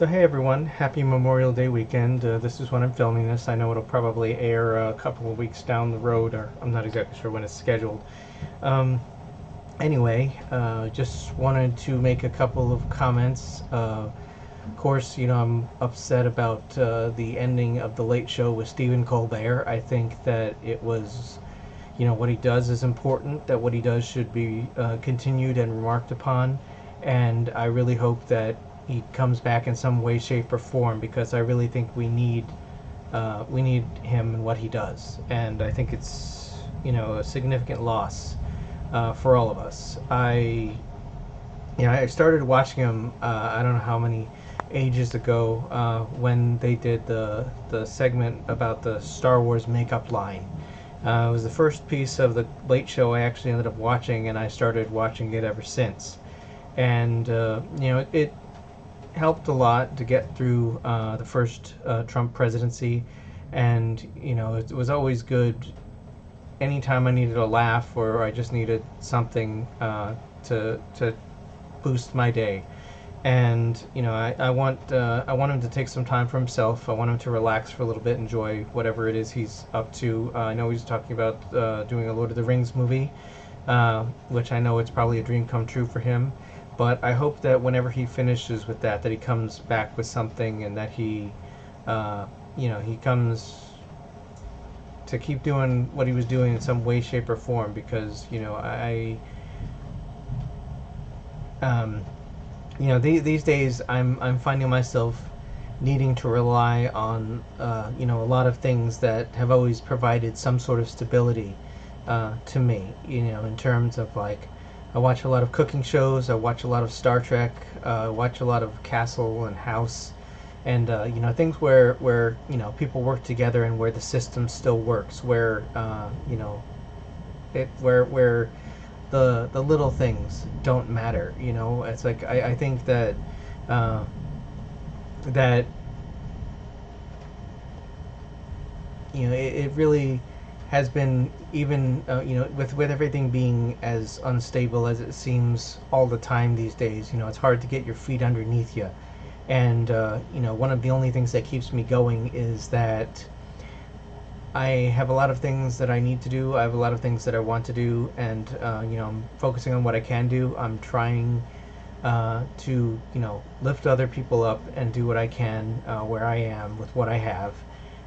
So hey everyone, happy Memorial Day weekend. This is when I'm filming this. I know it'll probably air a couple of weeks down the road, or I'm not exactly sure when it's scheduled. Um, anyway, just wanted to make a couple of comments. Of course, I'm upset about the ending of The Late Show with Stephen Colbert. I think that it was, what he does is important, that what he does should be continued and remarked upon, and I really hope that he comes back in some way, shape, or form, because I really think we need him and what he does, and I think it's a significant loss for all of us. I started watching him. I don't know how many ages ago when they did the segment about the Star Wars makeup line. It was the first piece of the Late Show I actually ended up watching, and I started watching it ever since. And it helped a lot to get through the first Trump presidency, and it was always good anytime I needed a laugh or I just needed something to boost my day. And I want him to take some time for himself. I want him to relax for a little bit, enjoy whatever it is he's up to. I know he's talking about doing a Lord of the Rings movie, which I know it's probably a dream come true for him. But I hope that whenever he finishes with that he comes back with something, and that he comes to keep doing what he was doing in some way, shape, or form. Because these days I'm finding myself needing to rely on a lot of things that have always provided some sort of stability to me. In terms of, like, I watch a lot of cooking shows. I watch a lot of Star Trek. I watch a lot of Castle and House, and things where people work together and where the system still works, where where the little things don't matter. It's like I think that that it really has been, even with everything being as unstable as it seems all the time these days. It's hard to get your feet underneath you, and one of the only things that keeps me going is that I have a lot of things that I need to do. I have a lot of things that I want to do, and I'm focusing on what I can do. I'm trying to lift other people up and do what I can where I am with what I have.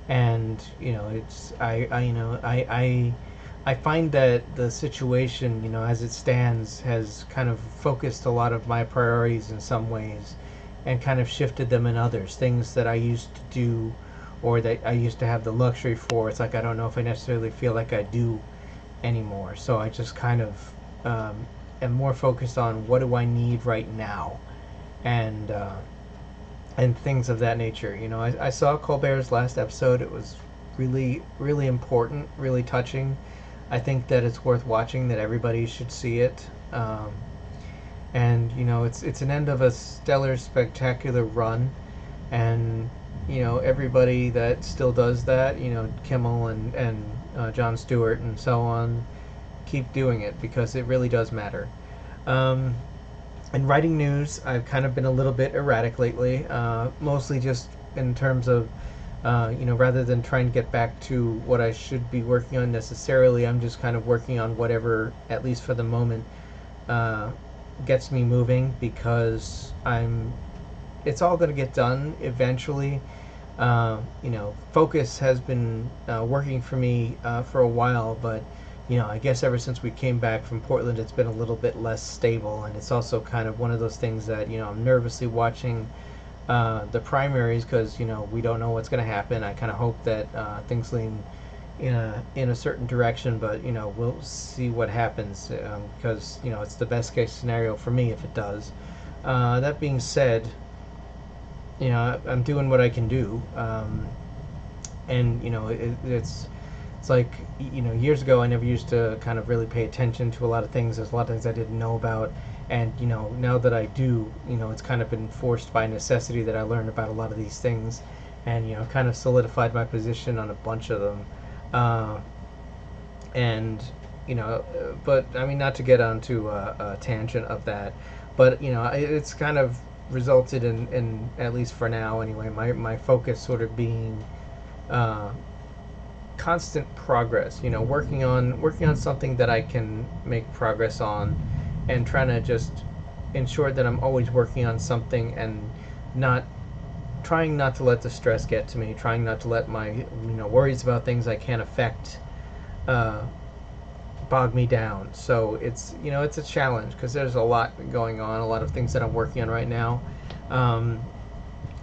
And it's I find that the situation, as it stands, has kind of focused a lot of my priorities in some ways, and kind of shifted them in others. Things that I used to do, or that I used to have the luxury for, it's like I don't know if I necessarily feel like I do anymore. So I just kind of am more focused on what do I need right now, and things of that nature. I saw Colbert's last episode. It was really, really important, really touching. I think that it's worth watching, that everybody should see it. And it's an end of a stellar, spectacular run, and everybody that still does that, Kimmel and Jon Stewart and so on, keep doing it, because it really does matter. In writing news, I've kind of been a little bit erratic lately, mostly just in terms of, rather than trying to get back to what I should be working on necessarily, I'm just kind of working on whatever, at least for the moment, gets me moving, because it's all going to get done eventually. Focus has been working for me for a while, but I guess ever since we came back from Portland, it's been a little bit less stable, and it's also kind of one of those things that I'm nervously watching the primaries, because we don't know what's going to happen. I kind of hope that things lean in a certain direction, but we'll see what happens, because it's the best case scenario for me if it does. That being said, I'm doing what I can do, and it's like, years ago I never used to kind of really pay attention to a lot of things. There's a lot of things I didn't know about, and now that I do, it's kind of been forced by necessity that I learned about a lot of these things, and kind of solidified my position on a bunch of them. And but I mean, not to get onto a tangent of that, but it's kind of resulted in, at least for now anyway, my focus sort of being uh, constant progress. You know, working on something that I can make progress on, and trying to just ensure that I'm always working on something, and not trying not to let the stress get to me, trying not to let my worries about things I can't affect uh, bog me down. So it's a challenge because there's a lot going on, a lot of things that I'm working on right now. Um,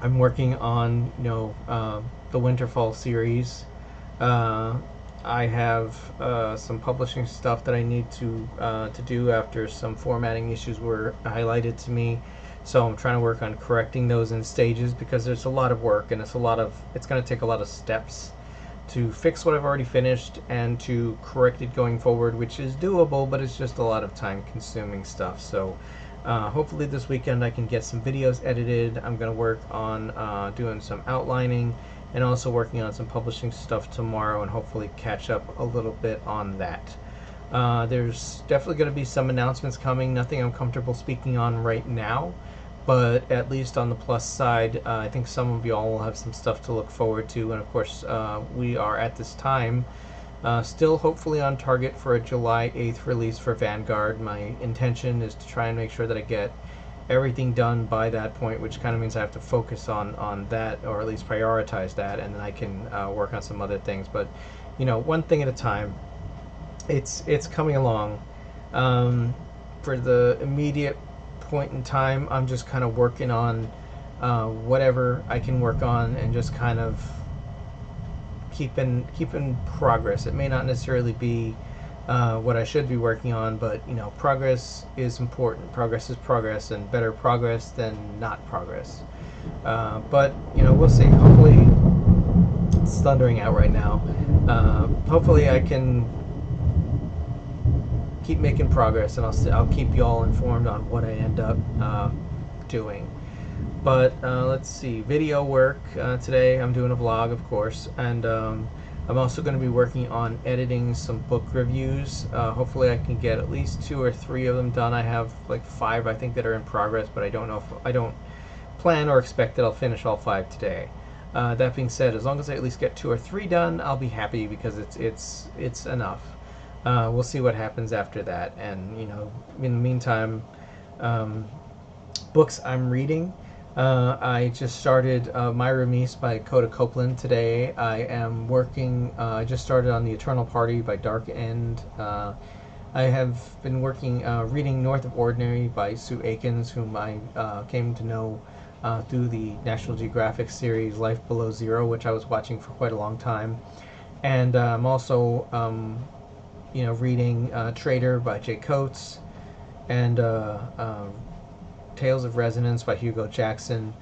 I'm working on the Winterfall series. Uh, I have some publishing stuff that I need to do after some formatting issues were highlighted to me. So I'm trying to work on correcting those in stages because there's a lot of work, and it's going to take a lot of steps to fix what I've already finished and to correct it going forward, which is doable, but it's just a lot of time consuming stuff. So hopefully this weekend I can get some videos edited. I'm going to work on doing some outlining, and also working on some publishing stuff tomorrow, and hopefully catch up a little bit on that. There's definitely going to be some announcements coming. Nothing I'm comfortable speaking on right now, but at least on the plus side, I think some of y'all will have some stuff to look forward to. And of course, we are at this time still hopefully on target for a July 8th release for Vanguard. My intention is to try and make sure that I get everything done by that point, which kind of means I have to focus on that, or at least prioritize that, and then I can work on some other things. But one thing at a time. It's coming along. For the immediate point in time, I'm just kind of working on whatever I can work on, and just kind of keeping progress. It may not necessarily be what I should be working on, but progress is important. Progress is progress, and better progress than not progress. But we'll see. Hopefully, it's thundering out right now. Hopefully, I can keep making progress, and I'll keep y'all informed on what I end up doing. But let's see, video work today. I'm doing a vlog, of course, and I'm also going to be working on editing some book reviews. Hopefully I can get at least 2 or 3 of them done. I have like 5 I think that are in progress, but I don't plan or expect that I'll finish all 5 today. That being said, as long as I at least get 2 or 3 done, I'll be happy, because it's enough. We'll see what happens after that. And in the meantime, books I'm reading. I just started My Remise by Coda Copeland today. I am working. I just started on The Eternal Party by Dark End. I have been reading North of Ordinary by Sue Aikens, whom I came to know through the National Geographic series Life Below Zero, which I was watching for quite a long time. And I'm also reading Trader by Jay Coates, and Tales of Resonance by Hugo Jackson,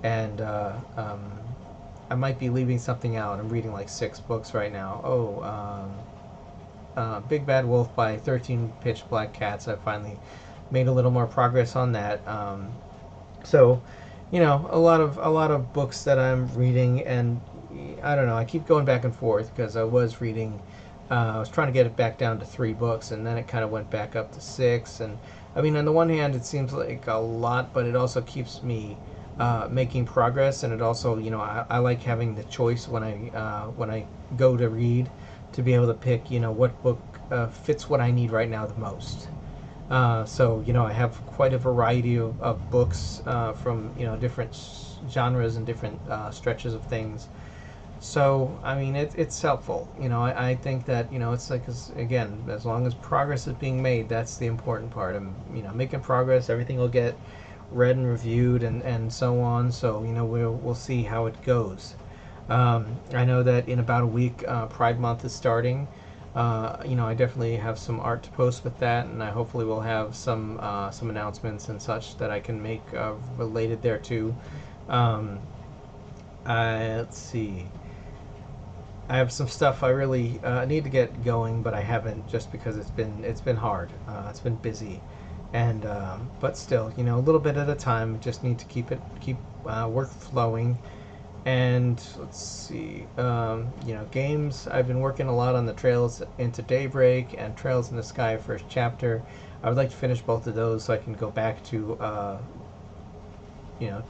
and I might be leaving something out. I'm reading like 6 books right now. Big Bad Wolf by 13 Pitch Black Cats. I finally made a little more progress on that. So, a lot of books that I'm reading, and I don't know. I keep going back and forth because I was reading. I was trying to get it back down to 3 books, and then it kind of went back up to 6. And I mean, on the one hand, it seems like a lot, but it also keeps me making progress, and it also, I like having the choice when I go to read, to be able to pick, what book fits what I need right now the most. So I have quite a variety of books from different genres and different stretches of things. So I mean, it's helpful. I think that it's like, again, as long as progress is being made, that's the important part. I'm making progress. Everything will get read and reviewed and so on. So we'll see how it goes. I know that in about a week, Pride Month is starting. I definitely have some art to post with that, and I hopefully will have some announcements and such that I can make related thereto. Let's see. I have some stuff I really need to get going, but I haven't, just because it's been hard. It's been busy, and but still, a little bit at a time. Just need to keep work flowing. And let's see, games. I've been working a lot on the Trails into Daybreak and Trails in the Sky first chapter. I would like to finish both of those so I can go back to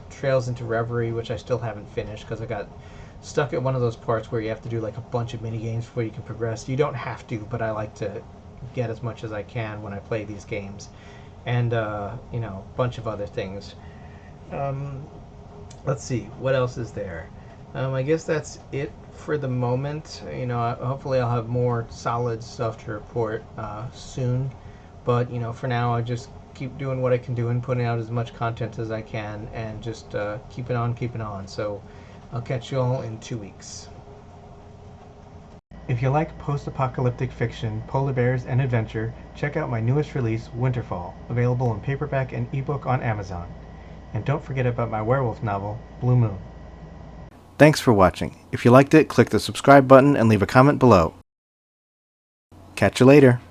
Trails into Reverie, which I still haven't finished because I got stuck at one of those parts where you have to do like a bunch of mini games before you can progress. You don't have to, but I like to get as much as I can when I play these games, and a bunch of other things. Um, let's see, what else is there? I guess that's it for the moment. Hopefully I'll have more solid stuff to report soon. But for now, I just keep doing what I can do and putting out as much content as I can, and just keep it on, keep it on. So I'll catch you all in 2 weeks. If you like post-apocalyptic fiction, polar bears, and adventure, check out my newest release, Winterfall, available in paperback and ebook on Amazon. And don't forget about my werewolf novel, Blue Moon. Thanks for watching. If you liked it, click the subscribe button and leave a comment below. Catch you later.